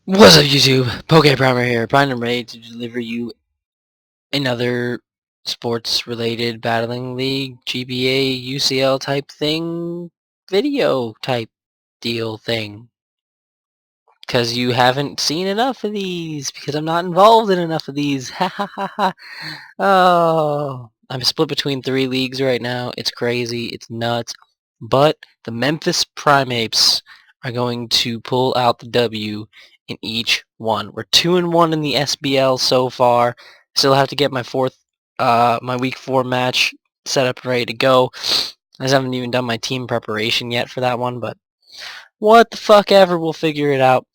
What's up YouTube? Pokeprimer here, primed and ready to deliver you another sports related battling league, GBA, UCL type thing, video type deal thing. Because you haven't seen enough of these, because I'm not involved in enough of these. Ha ha ha ha. Oh, I'm split between 3 leagues right now. It's crazy, it's nuts. But the Memphis Primeapes are going to pull out the W in each one. We're 2-1 in the SBL so far. Still have to get my my week 4 match set up and ready to go. I just haven't even done my team preparation yet for that one, but what the fuck ever, we'll figure it out.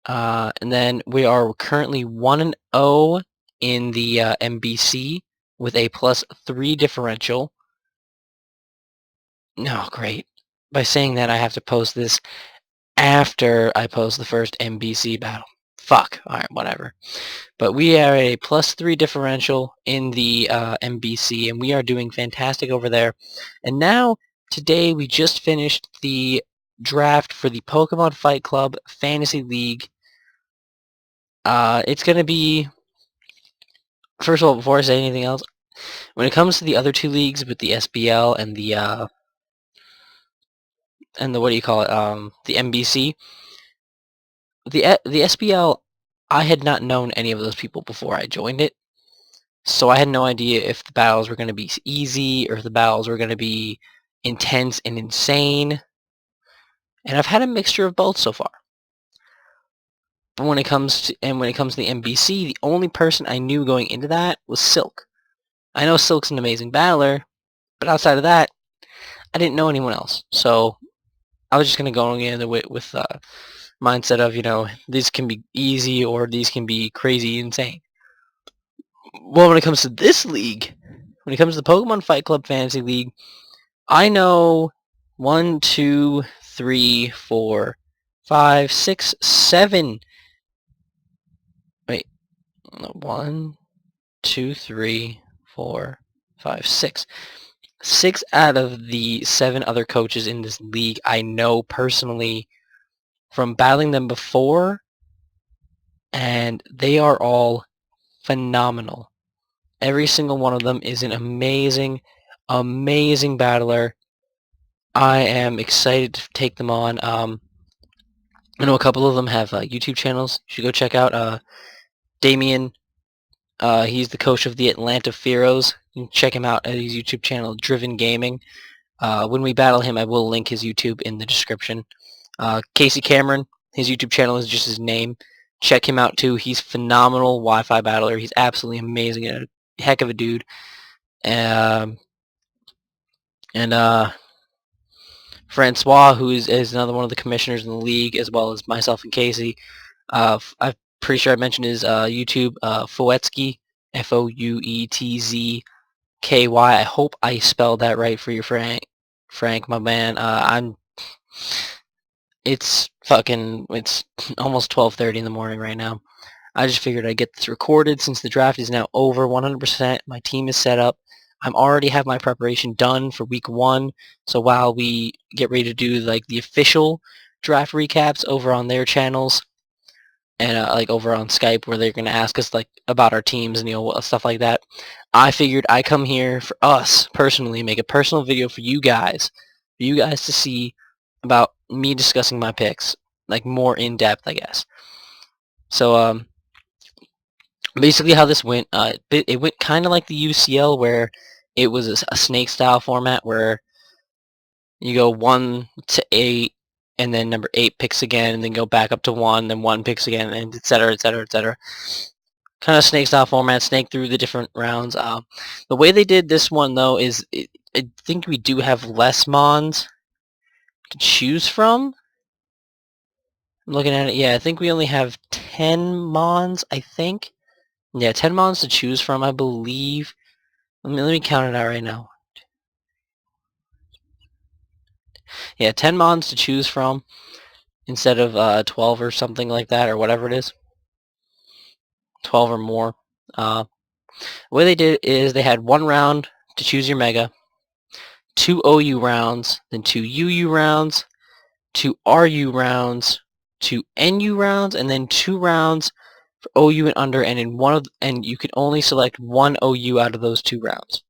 And then we are currently 1-0 in the MBC with a +3 differential. No, great. By saying that, I have to post this after I post the first MBC battle. Fuck. Alright, whatever. But we are a +3 differential in the MBC, and we are doing fantastic over there. And now, today, we just finished the draft for the Pokemon Fight Club Fantasy League. It's going to be... First of all, before I say anything else, when it comes to the other 2 leagues with the SBL and the what do you call it, the MBC, the SBL, I had not known any of those people before I joined it, so I had no idea if the battles were going to be easy or if the battles were going to be intense and insane, and I've had a mixture of both so far. But when it comes to the MBC, the only person I knew going into that was Silk. I know Silk's an amazing battler, but outside of that, I didn't know anyone else. So I was just going to go in with mindset of, you know, these can be easy or these can be crazy insane. Well, when it comes to this league, when it comes to the Pokemon Fight Club Fantasy League, I know 1, 2, 3, 4, 5, 6, 7. Wait, 1, 2, 3, 4, 5, 6. 6 out of the 7 other coaches in this league I know personally from battling them before, and they are all phenomenal. Every single one of them is an amazing, amazing battler. I am excited to take them on. I know a couple of them have YouTube channels. You should go check out Damien. He's the coach of the Atlanta Fearos. You can check him out at his YouTube channel, Driven Gaming. When we battle him, I will link his YouTube in the description. Casey Cameron, his YouTube channel is just his name. Check him out too. He's phenomenal Wi-Fi battler. He's absolutely amazing and a heck of a dude. Francois, who is another one of the commissioners in the league, as well as myself and Casey. I'm pretty sure I mentioned his YouTube, Foetzky, F-O-U-E-T-Z-K-Y. I hope I spelled that right for you, Frank. Frank, my man. It's almost 12:30 in the morning right now. I just figured I'd get this recorded since the draft is now over 100%. My team is set up. I'm already have my preparation done for week 1. So while we get ready to do like the official draft recaps over on their channels and like over on Skype where they're going to ask us like about our teams and, you know, stuff like that, I figured I come here for us personally, make a personal video for you guys to see about me discussing my picks, like more in depth, I guess. So basically how this went, it went kind of like the UCL where it was a snake style format where you go 1 to 8 and then number 8 picks again and then go back up to 1, then 1 picks again, and etc, etc, etc. Kind of snake style format, snake through the different rounds. The way they did this one though is I think we do have less mons to choose from. I'm looking at it, yeah, I think we only have 10 mons, I think. Yeah, 10 mons to choose from, I believe. Let me count it out right now. Yeah, 10 mons to choose from instead of 12 or something like that, or whatever it is. 12 or more. The way they did it is they had 1 round to choose your Mega, 2 OU rounds, then 2 UU rounds, 2 RU rounds, to NU rounds, and then 2 rounds for OU and under, and and you can only select 1 OU out of those 2 rounds.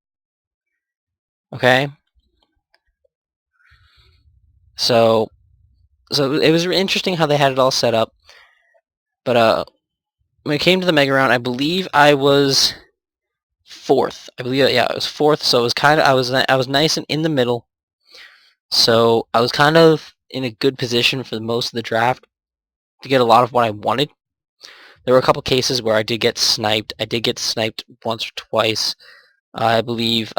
Okay? So it was interesting how they had it all set up. But when it came to the mega round, I believe I was 4th. I believe, yeah, I was 4th. So it was kind of, I was nice and in the middle. So I was kind of in a good position for most of the draft to get a lot of what I wanted. There were a couple cases where I did get sniped. I did get sniped once or twice. I believe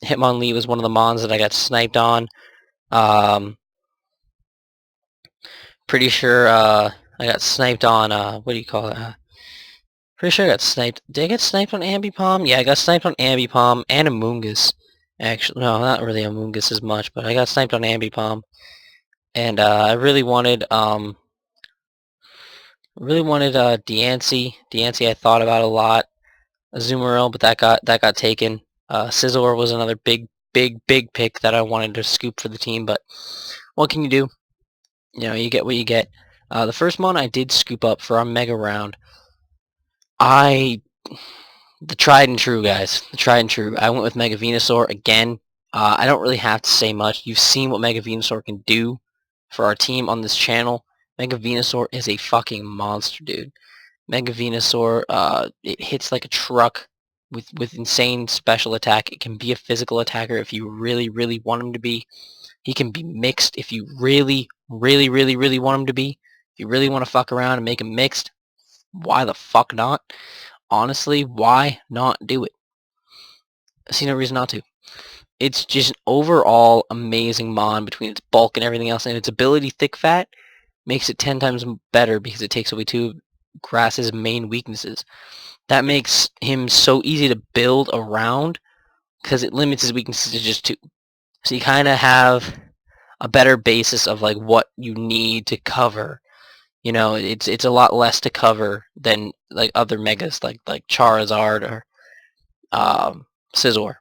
Hitmonlee was one of the mons that I got sniped on. Pretty sure I got sniped on, what do you call it? Pretty sure I got sniped. Did I get sniped on Ambipom? Yeah, I got sniped on Ambipom and Amoonguss. Actually, no, not really Amoonguss as much, but I got sniped on Ambipom. And I really wanted Deancey. Deancey I thought about a lot. Azumarill, but that got taken. Scizor was another big pick that I wanted to scoop for the team, but what can you do? You know, you get what you get. The first mon I did scoop up for our mega round, the tried and true, guys. The tried and true. I went with Mega Venusaur again. I don't really have to say much. You've seen what Mega Venusaur can do for our team on this channel. Mega Venusaur is a fucking monster, dude. Mega Venusaur, it hits like a truck with insane special attack. It can be a physical attacker if you really want him to be. He can be mixed if you really want him to be. If you really want to fuck around and make him mixed, why the fuck not? Honestly, why not do it? I see no reason not to. It's just an overall amazing mon between its bulk and everything else, and its ability Thick Fat makes it 10 times better because it takes away 2 of Grass's main weaknesses. That makes him so easy to build around because it limits his weaknesses to just 2. So you kind of have a better basis of like what you need to cover. You know, it's a lot less to cover than like other megas like Charizard or Scizor.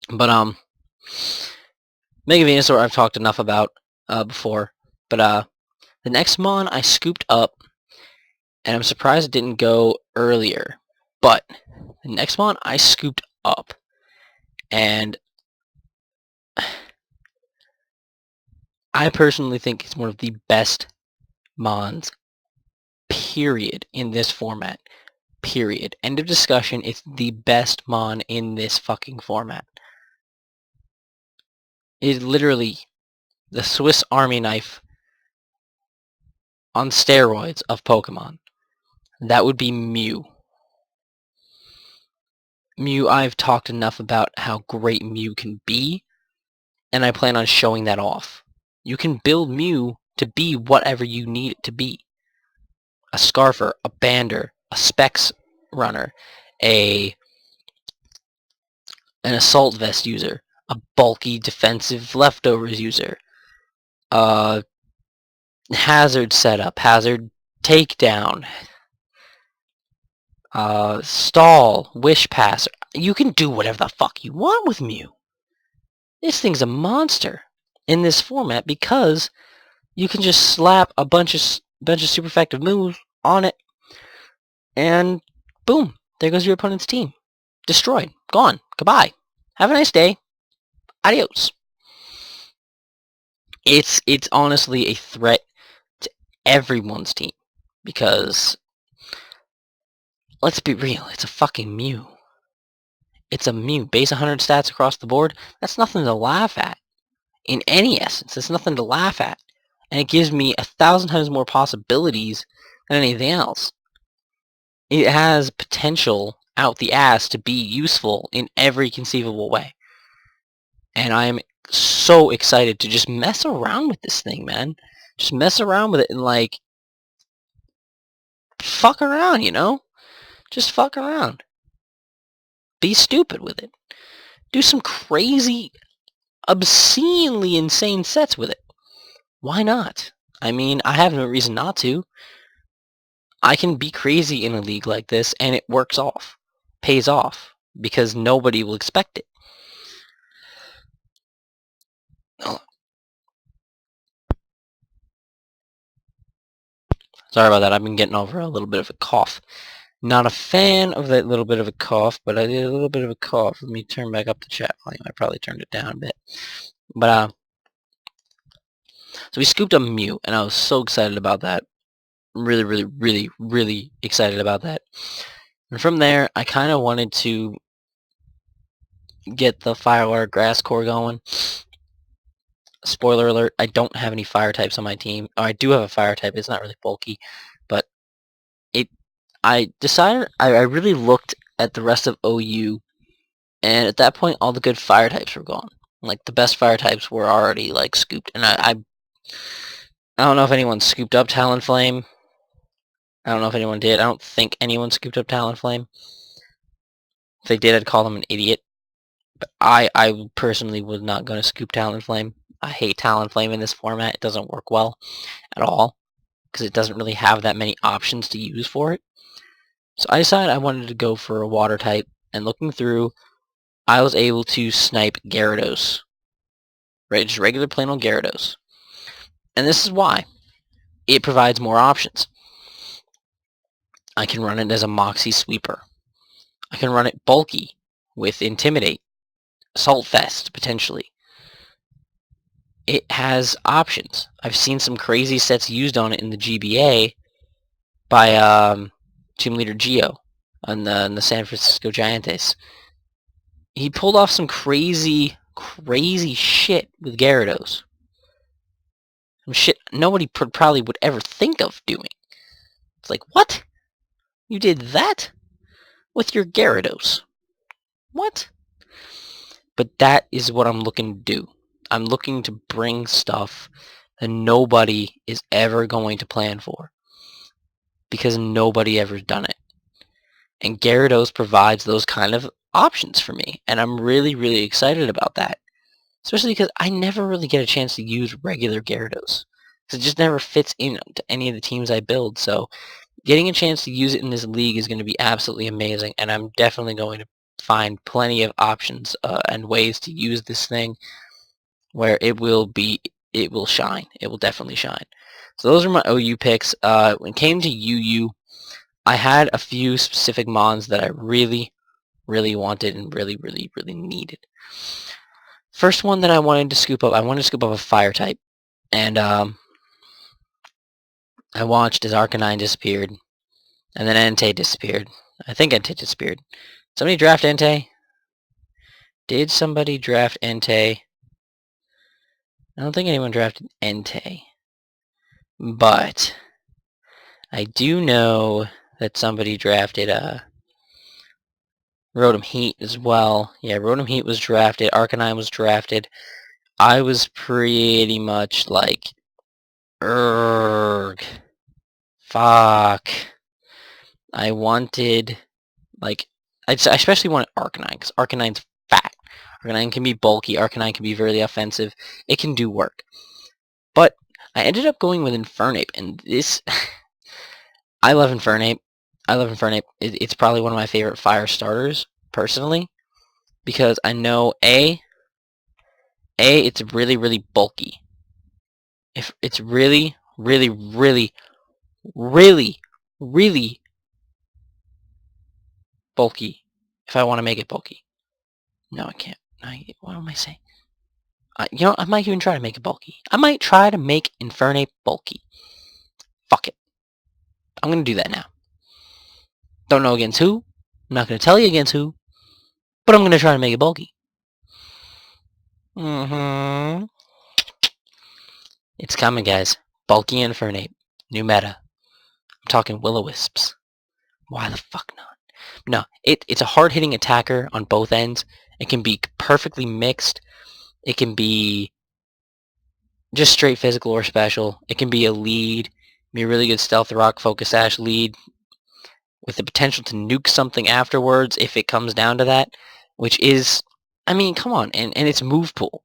But Mega Venusaur I've talked enough about before. But the next mon I scooped up, and I'm surprised it didn't go earlier. But the next mon I scooped up, and I personally think it's one of the best mons, period, in this format. Period. End of discussion. It's the best mon in this fucking format. It is literally the Swiss Army knife on steroids of Pokemon. That would be Mew. Mew, I've talked enough about how great Mew can be, and I plan on showing that off. You can build Mew to be whatever you need it to be. A Scarfer, a Bander, a Specs runner, an Assault Vest user, a bulky defensive leftovers user, Hazard setup, Hazard takedown, stall, wish pass. You can do whatever the fuck you want with Mew. This thing's a monster in this format because you can just slap a bunch of super effective moves on it, and boom, there goes your opponent's team. Destroyed. Gone. Goodbye. Have a nice day. Adios. It's honestly a threat to everyone's team because, let's be real, it's a fucking Mew. It's a Mew. Base 100 stats across the board. That's nothing to laugh at. In any essence, it's nothing to laugh at. And it gives me 1,000 times more possibilities than anything else. It has potential out the ass to be useful in every conceivable way. And I'm so excited to just mess around with this thing, man. Just mess around with it and, like, fuck around, you know? Just fuck around. Be stupid with it. Do some crazy, obscenely insane sets with it. Why not? I mean, I have no reason not to. I can be crazy in a league like this, and it works off. Pays off. Because nobody will expect it. Sorry about that. I've been getting over a little bit of a cough. Not a fan of that little bit of a cough, but I did a little bit of a cough. Let me turn back up the chat volume. I probably turned it down a bit. But, so we scooped up Mew, and I was so excited about that. Really, really, really, really excited about that. And from there, I kind of wanted to get the Firewater Grass Core going. Spoiler alert, I don't have any fire types on my team. Or I do have a fire type, it's not really bulky. But I decided, I really looked at the rest of OU, and at that point, all the good fire types were gone. Like, the best fire types were already, like, scooped. And I don't know if anyone scooped up Talonflame. I don't know if anyone did. I don't think anyone scooped up Talonflame. If they did, I'd call them an idiot. But I personally was not going to scoop Talonflame. I hate Talonflame in this format. It doesn't work well at all, because it doesn't really have that many options to use for it. So I decided I wanted to go for a water type, and looking through, I was able to snipe Gyarados. Right, just regular plain old Gyarados. And this is why. It provides more options. I can run it as a Moxie Sweeper. I can run it bulky with Intimidate, Assault Vest, potentially. It has options. I've seen some crazy sets used on it in the GBA by Team Leader Geo on the San Francisco Giants. He pulled off some crazy shit with Gyarados. Some shit nobody probably would ever think of doing. It's like, what? You did that? With your Gyarados? What? But that is what I'm looking to do. I'm looking to bring stuff that nobody is ever going to plan for, because nobody ever's done it. And Gyarados provides those kind of options for me, and I'm really, really excited about that. Especially because I never really get a chance to use regular Gyarados, because it just never fits into any of the teams I build. So getting a chance to use it in this league is going to be absolutely amazing, and I'm definitely going to find plenty of options and ways to use this thing where it will shine. It will definitely shine. So those are my OU picks. When it came to UU, I had a few specific mons that I really, really wanted and really, really, really needed. First one that I wanted to scoop up, a fire type. And I watched as Arcanine disappeared. And then Entei disappeared. I think Entei disappeared. Somebody draft Entei? Did somebody draft Entei? I don't think anyone drafted Entei. But I do know that somebody drafted Rotom Heat as well. Yeah, Rotom Heat was drafted. Arcanine was drafted. I was pretty much like, Urgh. Fuck. I wanted, like, I especially wanted Arcanine, because Arcanine's fat. Arcanine can be bulky. Arcanine can be really offensive. It can do work. But I ended up going with Infernape, and this... I love Infernape. It's probably one of my favorite fire starters, personally, because I know, it's really, really bulky. If it's really, really, really, really, really bulky, if I want to make it bulky. No, I can't. What am I saying? You know, I might even try to make it bulky. I might try to make Infernape bulky. Fuck it. I'm going to do that now. Don't know against who. I'm not going to tell you against who. But I'm going to try to make it bulky. It's coming, guys. Bulky Infernape. New meta. I'm talking Will-O-Wisps. Why the fuck not? No, it's a hard-hitting attacker on both ends. It can be perfectly mixed. It can be just straight physical or special. It can be a lead. Be a really good Stealth Rock Focus Sash lead with the potential to nuke something afterwards if it comes down to that, which is, I mean, come on. And its move pool.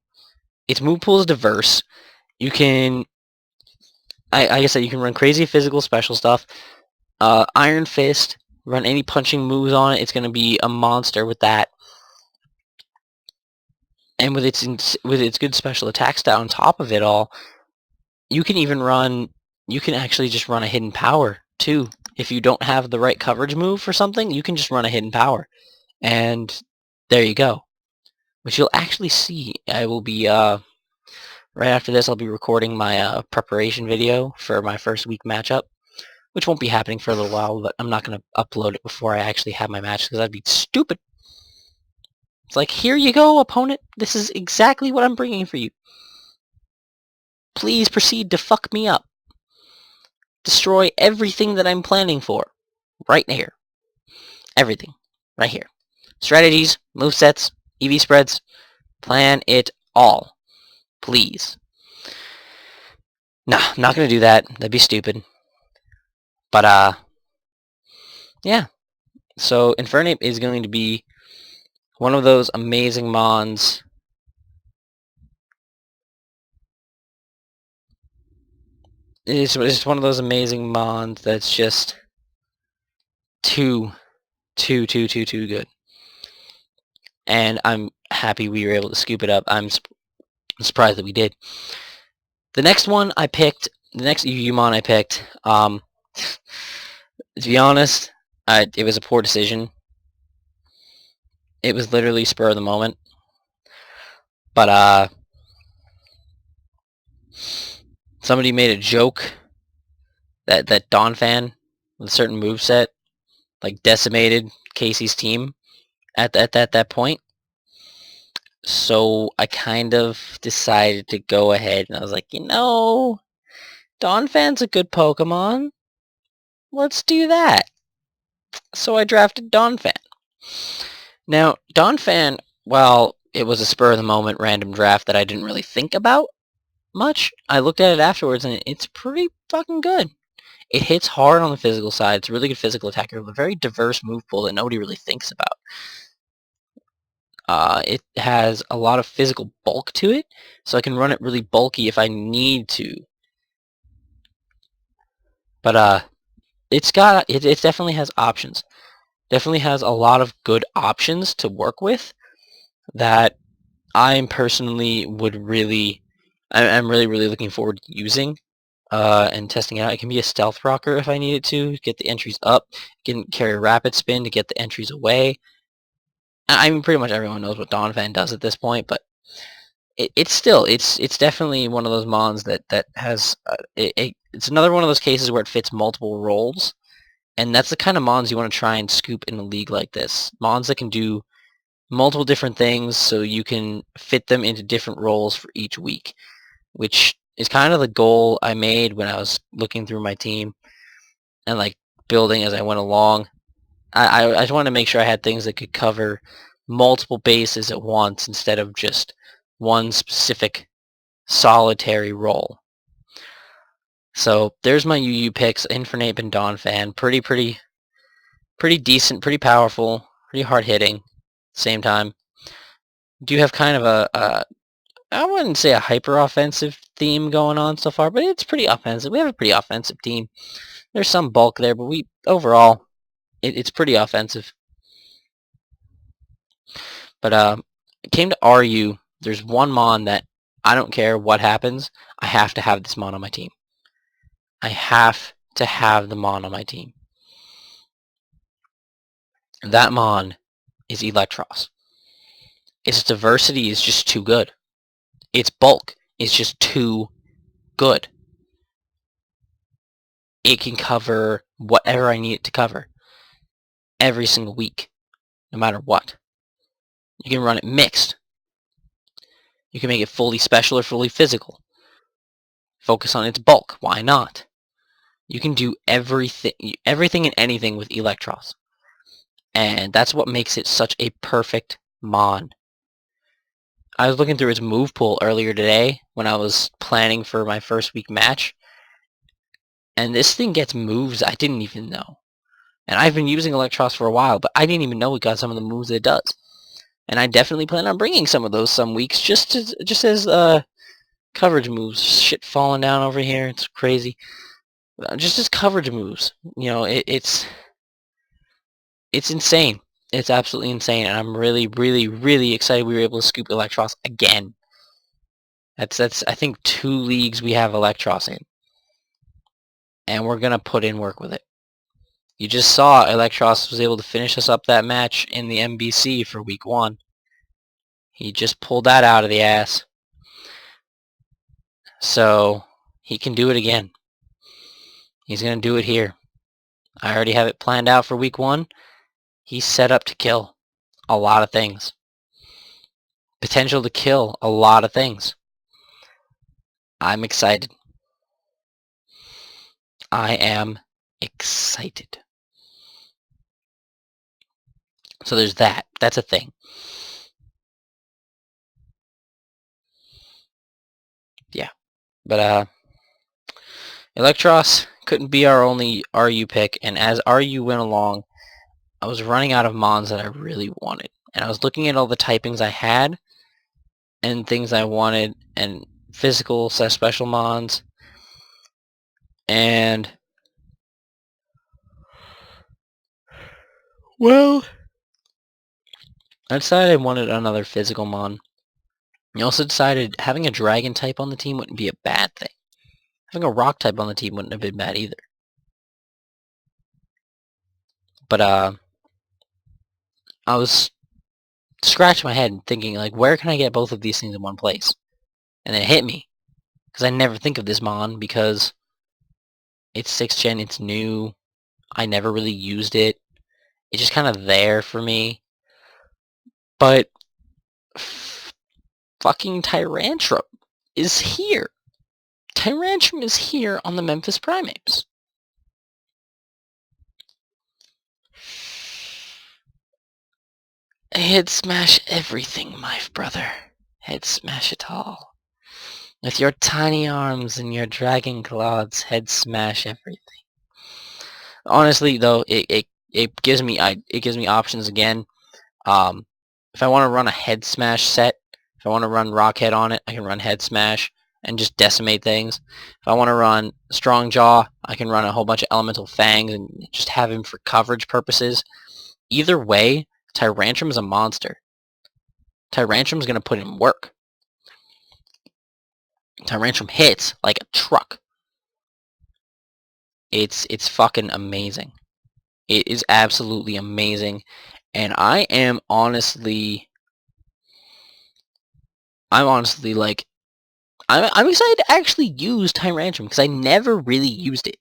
Its move pool is diverse. You can, like I said, you can run crazy physical special stuff. Iron Fist, run any punching moves on it. It's going to be a monster with that. And with its good special attack style on top of it all, you can even run you can actually just run a hidden power too. If you don't have the right coverage move for something, you can just run a hidden power. And there you go. Which you'll actually see. I will be, right after this, I'll be recording my preparation video for my first week matchup, which won't be happening for a little while, but I'm not going to upload it before I actually have my match, because that'd be stupid. It's like, here you go, opponent. This is exactly what I'm bringing for you. Please proceed to fuck me up. Destroy everything that I'm planning for. Right here. Everything. Right here. Strategies, movesets, EV spreads. Plan it all. Please. Nah, I'm not going to do that. That'd be stupid. But, yeah. So, Infernape is going to be one of those amazing mons. It's one of those amazing mons that's just too good. And I'm happy we were able to scoop it up. I'm surprised that we did. The next one I picked, the next UU mon I picked, to be honest, it was a poor decision. It was literally spur of the moment. But, somebody made a joke that Donphan with a certain moveset like decimated Casey's team at that point. So I kind of decided to go ahead, and I was like, you know, Donphan's a good Pokemon. Let's do that. So I drafted Donphan. Now, Donphan, well, it was a spur-of-the-moment random draft that I didn't really think about much. I looked at it afterwards, and it's pretty fucking good. It hits hard on the physical side. It's a really good physical attacker with a very diverse move pool that nobody really thinks about. It has a lot of physical bulk to it, so I can run it really bulky if I need to. But it definitely has options. Definitely has a lot of good options to work with that I personally would really, I'm really looking forward to using and testing it out. It can be a stealth rocker if I need it to get the entries up. It can carry a rapid spin to get the entries away. I mean, pretty much everyone knows what Donphan does at this point, but it's definitely one of those mons that has it's another one of those cases where it fits multiple roles, and that's the kind of mons you want to try and scoop in a league like this. Mons that can do multiple different things, so you can fit them into different roles for each week, which is kind of the goal I made when I was looking through my team and like building as I went along. I just wanted to make sure I had things that could cover multiple bases at once instead of just one specific solitary role. So there's my UU picks, Infernape and Donphan. Pretty decent, pretty powerful, pretty hard hitting. Same time, do have kind of a I wouldn't say a hyper offensive theme going on so far, but it's pretty offensive. We have a pretty offensive team. There's some bulk there, but overall it's pretty offensive. But it came to RU. There's one mon that I don't care what happens. I have to have this mon on my team. I have to have the mon on my team. That mon is Electros. Its diversity is just too good. Its bulk is just too good. It can cover whatever I need it to cover every single week, no matter what. You can run it mixed. You can make it fully special or fully physical. Focus on its bulk. Why not? You can do everything and anything with Electros. And that's what makes it such a perfect mon. I was looking through its move pool earlier today when I was planning for my first week match. And this thing gets moves I didn't even know. And I've been using Electros for a while, but I didn't even know it got some of the moves that it does. And I definitely plan on bringing some of those some weeks, just as coverage moves. Shit falling down over here, it's crazy. Just as coverage moves, you know, it's insane. It's absolutely insane, and I'm really excited we were able to scoop Electros again. That's I think 2 leagues we have Electros in. and we're going to put in work with it. You just saw Electros was able to finish us up that match in the MBC for week 1. He just pulled that out of the ass. So he can do it again. He's going to do it here. I already have it planned out for week 1. He's set up to kill a lot of things. Potential to kill a lot of things. I'm excited. I am excited. So there's that. That's a thing. Yeah. But Electros couldn't be our only RU pick, and as RU went along, I was running out of mons that I really wanted. And I was looking at all the typings I had and things I wanted and physical / special mons, and well, I decided I wanted another physical mon. I also decided having a dragon type on the team wouldn't be a bad thing. Having a rock type on the team wouldn't have been bad either. But I was scratching my head thinking, like, where can I get both of these things in one place? And then it hit me. Because I never think of this mon because it's 6th gen, it's new. I never really used it. It's just kind of there for me. But fucking Tyrantrum is here. Tyrantrum is here on the Memphis Primeapes. Head smash everything, my brother. Head smash it all. With your tiny arms and your dragon claws, head smash everything. Honestly, though, it gives me options again. If I want to run a head smash set, if I want to run Rockhead on it, I can run head smash and just decimate things. If I want to run Strong Jaw, I can run a whole bunch of Elemental Fangs and just have him for coverage purposes. Either way, Tyrantrum is a monster. Tyrantrum's going to put in work. Tyrantrum hits like a truck. It's fucking amazing. It is absolutely amazing. And I'm honestly like, I'm excited to actually use Tyrantrum because I never really used it.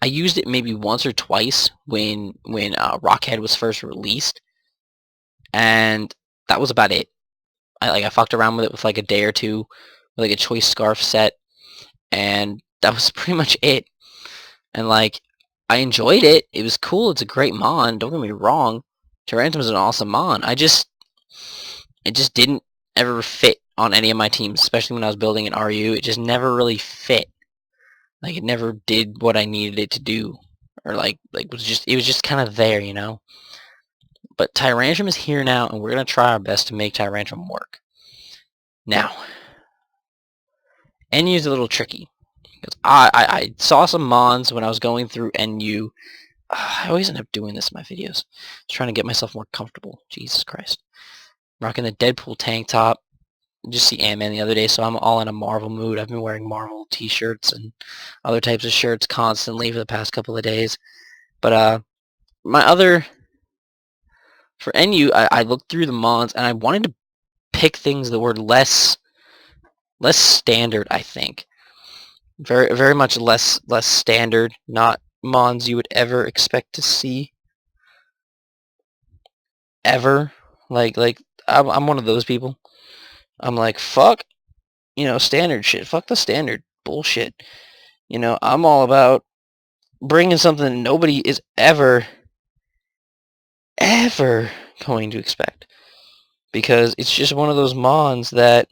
I used it maybe once or twice when Rockhead was first released, and that was about it. I fucked around with it with like a day or two, with like a choice scarf set, and that was pretty much it. And like, I enjoyed it. It was cool. It's a great mon. Don't get me wrong. Tyrantrum is an awesome mon. It just didn't ever fit on any of my teams, especially when I was building an RU. It just never really fit. Like, it never did what I needed it to do, or like it was just kind of there, you know. But Tyrantrum is here now, and we're gonna try our best to make Tyrantrum work. Now, NU is a little tricky because I saw some mons when I was going through NU. I always end up doing this in my videos, just trying to get myself more comfortable. Jesus Christ, rocking the Deadpool tank top. Just see Ant-Man the other day, so I'm all in a Marvel mood. I've been wearing Marvel t-shirts and other types of shirts constantly for the past couple of days. But for NU, I looked through the mons and I wanted to pick things that were less standard, I think. Very much less standard, not mons you would ever expect to see. Ever. Like I'm one of those people. I'm like, fuck, standard shit. Fuck the standard bullshit. I'm all about bringing something nobody is ever going to expect. Because it's just one of those mons that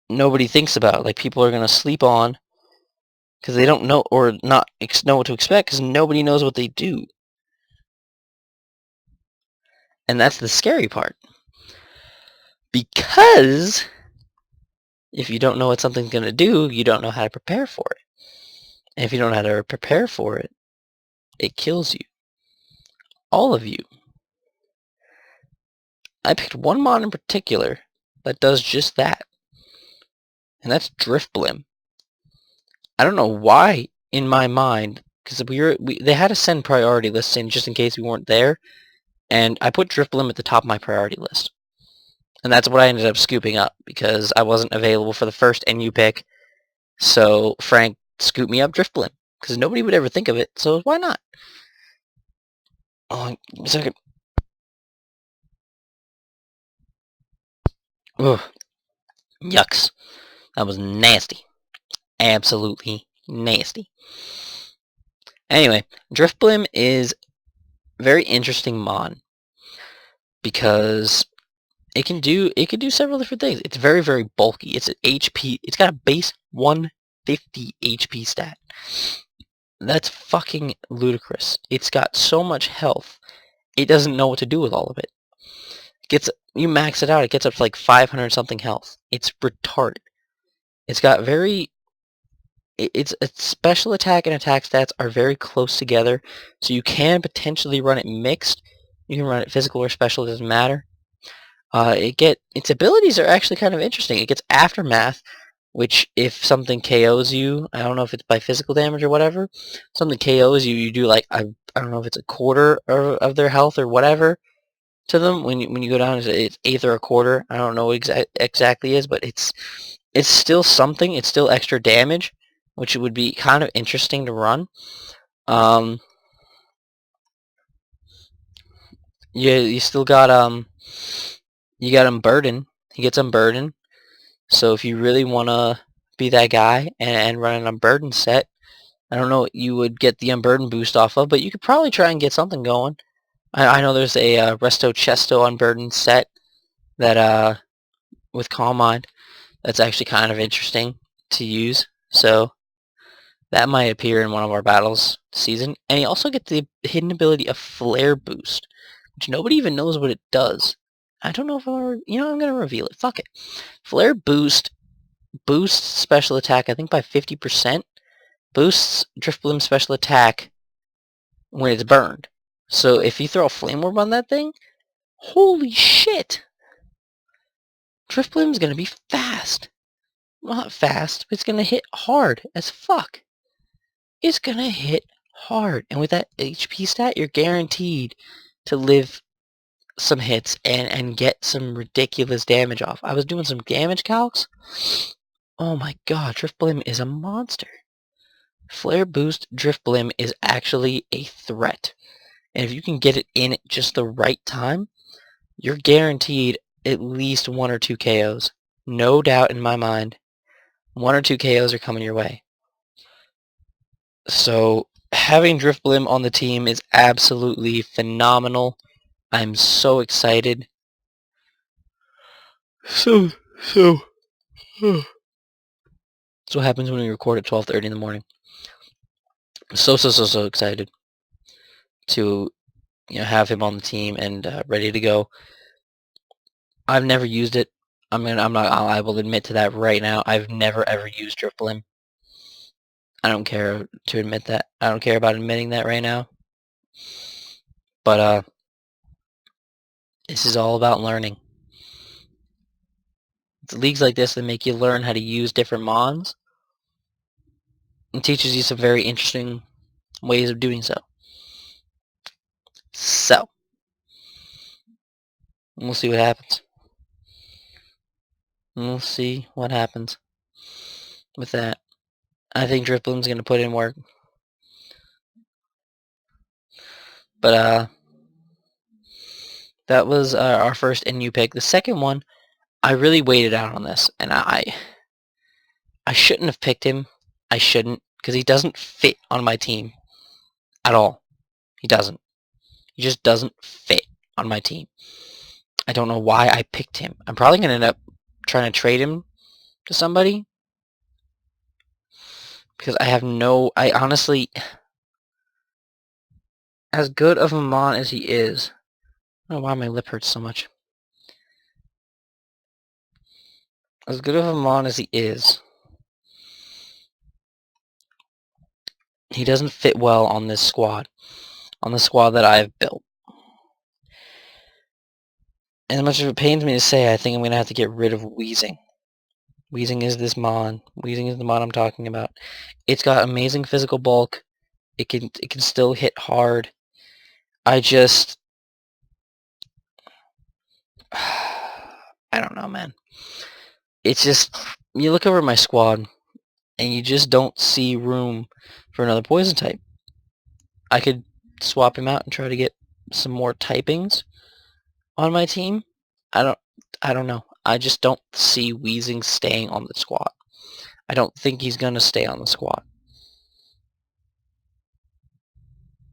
nobody thinks about. Like, people are going to sleep on because they don't know or not know what to expect because nobody knows what they do. And that's the scary part. Because if you don't know what something's going to do, you don't know how to prepare for it. And if you don't know how to prepare for it, it kills you. All of you. I picked one mod in particular that does just that. And that's Drift Blim. I don't know why in my mind, because they had to send priority lists in just in case we weren't there, and I put Drifblim at the top of my priority list. And that's what I ended up scooping up, because I wasn't available for the first NU pick, so Frank scooped me up Drifblim, because nobody would ever think of it, so why not? Oh, a second. Ugh. Yucks. That was nasty. Absolutely nasty. Anyway, Drifblim is a very interesting mon, because it can do several different things. It's very, very bulky. It's an HP. It's got a base 150 HP stat. That's fucking ludicrous. It's got so much health. It doesn't know what to do with all of it. You max it out, it gets up to like 500 something health. It's retarded. It's got its special attack and attack stats are very close together, so you can potentially run it mixed. You can run it physical or special, it doesn't matter. Its abilities are actually kind of interesting. It gets Aftermath, which if something KOs you, I don't know if it's by physical damage or whatever, something KOs you, you do like, I don't know if it's a quarter of their health or whatever to them. When you go down, it's eighth or a quarter. I don't know what exactly is, but it's still something. It's still extra damage, which would be kind of interesting to run. You still got you got Unburden. He gets Unburden. So if you really want to be that guy and run an Unburden set, I don't know what you would get the Unburden boost off of, but you could probably try and get something going. I know there's a Resto Chesto Unburden set that with Calm Mind that's actually kind of interesting to use. So that might appear in one of our battles this season. And you also get the hidden ability of Flare Boost, which nobody even knows what it does. I don't know if I'm going to reveal it. Fuck it. Flare Boost boosts special attack, I think, by 50%. Boosts Drifblim special attack when it's burned. So if you throw a Flame Orb on that thing, holy shit! Drifblim's going to be fast. Not fast, but it's going to hit hard as fuck. It's going to hit hard. And with that HP stat, you're guaranteed to live some hits and get some ridiculous damage off. I was doing some damage calcs. Oh my god, Drifblim is a monster. Flare Boost Drifblim is actually a threat. And if you can get it in at just the right time, you're guaranteed at least 1 or 2 KOs. No doubt in my mind, 1 or 2 KOs are coming your way. So having Drifblim on the team is absolutely phenomenal. I'm so excited. So that's what happens when we record at 12:30 in the morning. So excited to have him on the team and ready to go. I've never used it. I'm not liable to admit to that right now. I've never ever used Drifblim. I don't care to admit that. I don't care about admitting that right now. But this is all about learning. It's leagues like this that make you learn how to use different mons. And teaches you some very interesting ways of doing so. So, we'll see what happens. We'll see what happens with that. I think Drifblim's going to put in work. But that was our first NU pick. The second one, I really waited out on this, and I shouldn't have picked him. I shouldn't, because he doesn't fit on my team at all. He doesn't. He just doesn't fit on my team. I don't know why I picked him. I'm probably going to end up trying to trade him to somebody, because I honestly, as good of a mon as he is, I don't know why my lip hurts so much. As good of a mon as he is, he doesn't fit well on this squad. On the squad that I've built. And as much as it pains me to say, I think I'm going to have to get rid of Wheezing. Weezing is this mon. Weezing is the mon I'm talking about. It's got amazing physical bulk. It can still hit hard. I just I don't know, man. It's just you look over my squad and you just don't see room for another poison type. I could swap him out and try to get some more typings on my team. I don't know. I just don't see Weezing staying on the squad. I don't think he's gonna stay on the squad.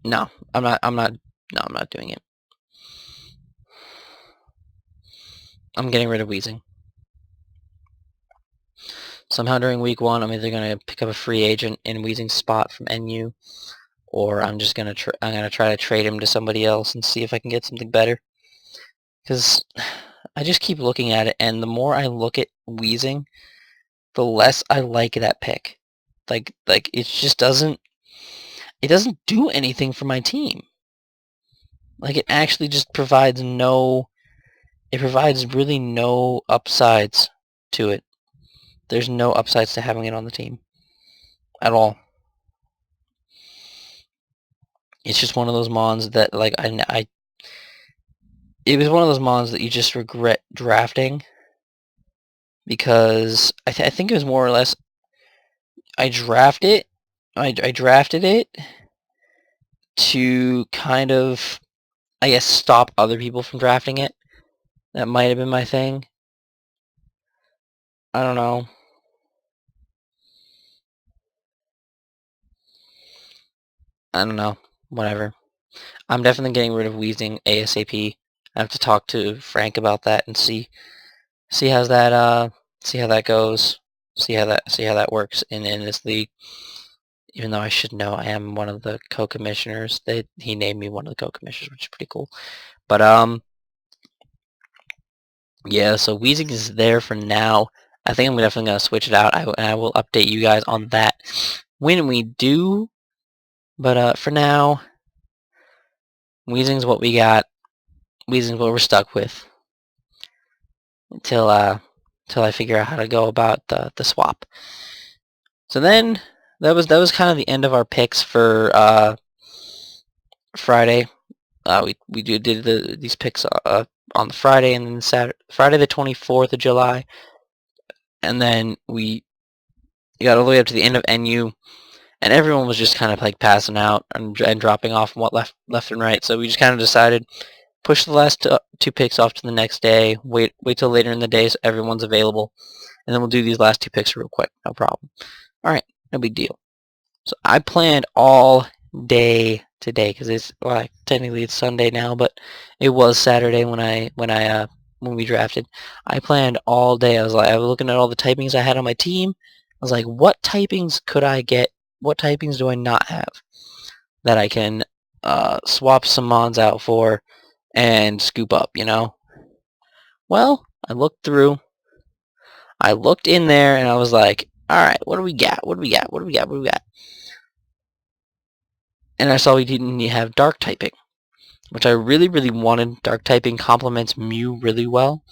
No, I'm not. No, I'm not doing it. I'm getting rid of Weezing. Somehow during week 1, I'm either gonna pick up a free agent in Weezing's spot from NU, or I'm just gonna try to trade him to somebody else and see if I can get something better. Because I just keep looking at it, and the more I look at Weezing, the less I like that pick. Like it just doesn't do anything for my team. Like it actually just provides really no upsides to it. There's no upsides to having it on the team at all. It's just one of those mons that like it was one of those mons that you just regret drafting, because I think it was more or less I drafted it to kind of, I guess, stop other people from drafting it. That might have been my thing. I don't know. I don't know. Whatever. I'm definitely getting rid of Weezing ASAP. I have to talk to Frank about that and see how that goes. See how that works in this league. Even though I should know, I am one of the co-commissioners. He named me one of the co-commissioners, which is pretty cool. But yeah. So Weezing is there for now. I think I'm definitely gonna switch it out. I will update you guys on that when we do. But for now, Weezing's what we got. Weezing's what we're stuck with until I figure out how to go about the swap. So then that was kind of the end of our picks for Friday. We did these picks on the Friday, and then Friday the 24th of July, and then we got all the way up to the end of NU, and everyone was just kind of like passing out and dropping off what left and right. So we just kind of decided, push the last two picks off to the next day, wait till later in the day so everyone's available, and then we'll do these last two picks real quick, no problem. Alright, no big deal. So I planned all day today, because technically it's Sunday now, but it was Saturday when we drafted. I planned all day. I was looking at all the typings I had on my team. I was like, what typings could I get? What typings do I not have that I can swap some mons out for and scoop up, you know? Well, I looked through. I looked in there and I was like, alright, what do we got? And I saw we didn't have dark typing, which I really, really wanted. Dark typing complements Mew really well.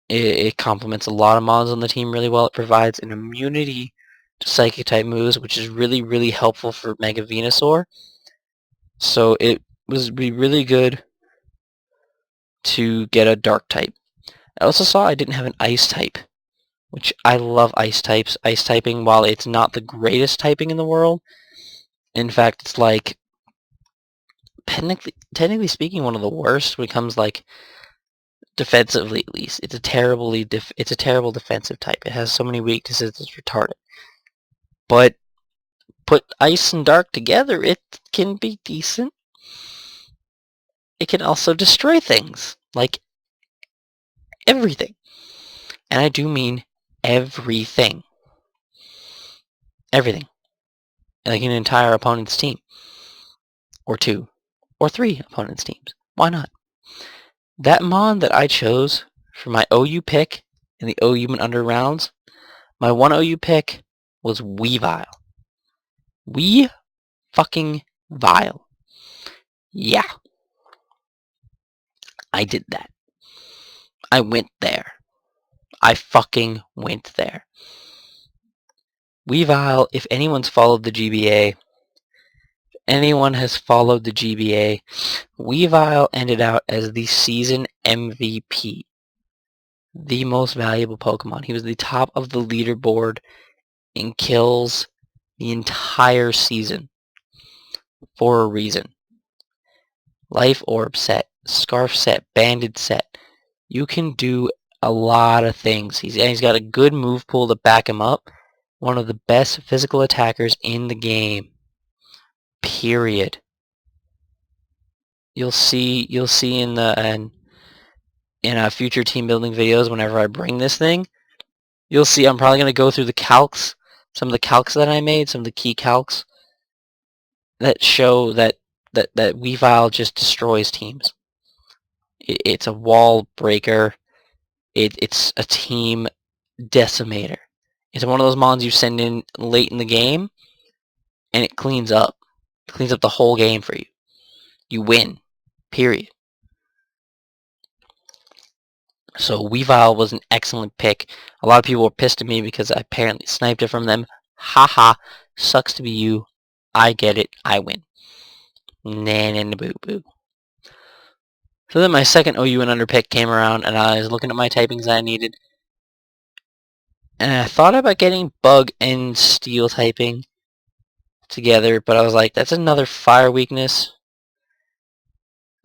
It complements a lot of mons on the team really well. It provides an immunity to Psychic type moves, which is really, really helpful for Mega Venusaur. So it would be really good to get a dark type. I also saw I didn't have an ice type, which I love ice types. Ice typing, while it's not the greatest typing in the world, in fact, it's like technically speaking, one of the worst when it comes like defensively, at least. It's a terrible defensive type. It has so many weaknesses, it's retarded. But put ice and dark together, it can be decent. It can also destroy things, like everything. And I do mean everything. Everything. Like an entire opponent's team. Or two. Or three opponents' teams. Why not? That mon that I chose for my OU pick in the OU and under rounds, my one OU pick was Weavile. We fucking Vile. Yeah. I did that. I went there. I fucking went there. Weavile, if anyone's followed the GBA, anyone has followed the GBA, Weavile ended out as the season MVP. The most valuable Pokemon. He was the top of the leaderboard in kills the entire season for a reason. Life Orb set, Scarf set, Banded set. You can do a lot of things. He's got a good move pool to back him up. One of the best physical attackers in the game. Period. You'll see in future team building videos whenever I bring this thing. You'll see I'm probably going to go through the calcs, some of the calcs that I made, some of the key calcs that show that Weavile just destroys teams. It's a wall breaker. It's a team decimator. It's one of those mons you send in late in the game, and it cleans up. It cleans up the whole game for you. You win. Period. So Weavile was an excellent pick. A lot of people were pissed at me because I apparently sniped it from them. Haha. Sucks to be you. I get it. I win. Nah, boo boo. So then my second OU and under pick came around, and I was looking at my typings I needed. And I thought about getting Bug and Steel typing together, but I was like, that's another fire weakness.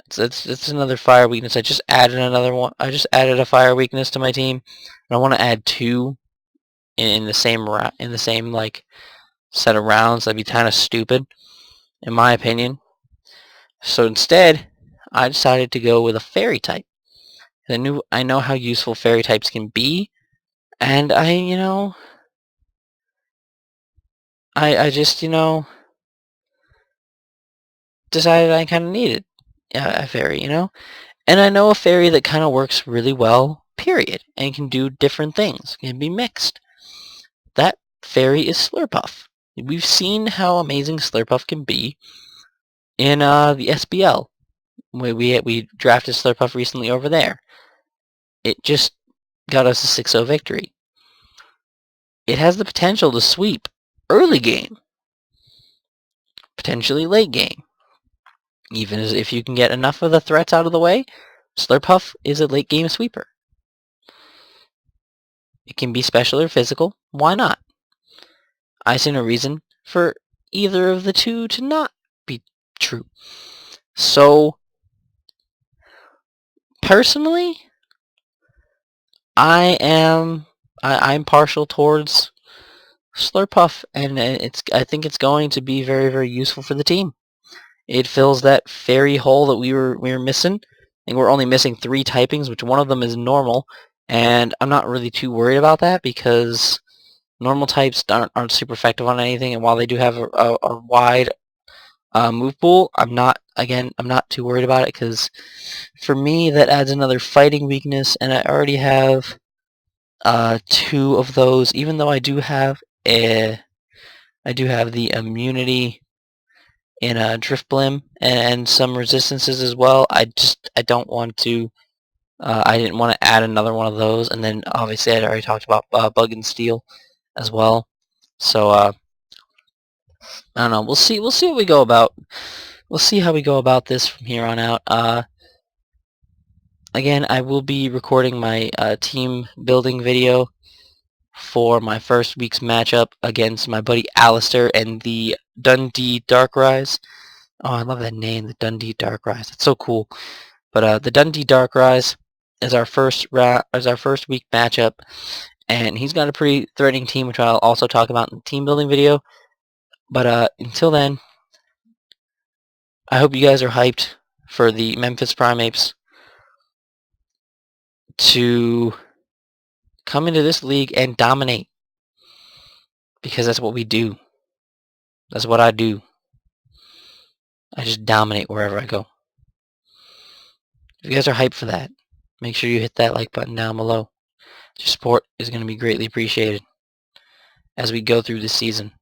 It's another fire weakness. I just added another one. I just added a fire weakness to my team, and I want to add 2 in the same like set of rounds. That'd be kind of stupid, in my opinion. So instead, I decided to go with a fairy type. I know how useful fairy types can be, and I just decided I kind of needed a fairy, and I know a fairy that kind of works really well, period, and can do different things, can be mixed. That fairy is Slurpuff. We've seen how amazing Slurpuff can be in the SBL. We drafted Slurpuff recently over there. It just got us a 6-0 victory. It has the potential to sweep early game, potentially late game. Even if you can get enough of the threats out of the way, Slurpuff is a late game sweeper. It can be special or physical. Why not? I see no reason for either of the two to not be true. So, personally, I'm partial towards Slurpuff, and I think it's going to be very, very useful for the team. It fills that fairy hole that we were missing. I think we're only missing 3 typings, which one of them is normal, and I'm not really too worried about that because normal types aren't super effective on anything, and while they do have a wide move pool, I'm not too worried about it because for me that adds another fighting weakness, and I already have 2 of those. Even though I do have the immunity in Drift Blim and some resistances as well. I don't want to. I didn't want to add another one of those, and then obviously I already talked about Bug and Steel as well. So I don't know. We'll see what we go about. We'll see how we go about this from here on out. Again, I will be recording my team building video for my first week's matchup against my buddy Alistair and the Dundee Darkrise. Oh, I love that name, the Dundee Darkrise. That's so cool. But the Dundee Darkrise is our first week matchup, and he's got a pretty threatening team, which I'll also talk about in the team building video. But until then, I hope you guys are hyped for the Memphis Primeapes to come into this league and dominate, because that's what we do. That's what I do. I just dominate wherever I go. If you guys are hyped for that, make sure you hit that like button down below. Your support is going to be greatly appreciated as we go through this season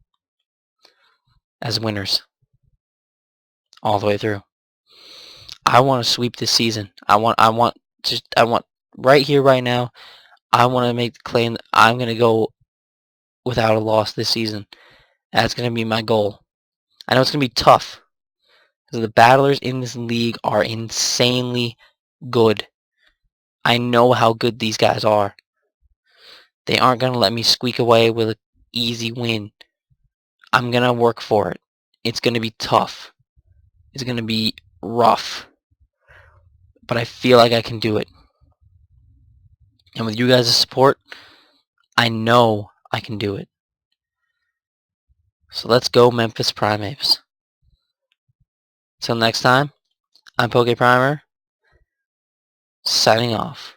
as winners all the way through. I want to sweep this season. I want right here, right now, I want to make the claim that I'm going to go without a loss this season. That's going to be my goal. I know it's going to be tough because the battlers in this league are insanely good. I know how good these guys are. They aren't going to let me squeak away with an easy win. I'm going to work for it. It's going to be tough. It's going to be rough. But I feel like I can do it. And with you guys' support, I know I can do it. So let's go Memphis Primeapes. Till next time, I'm Pokeprimer, signing off.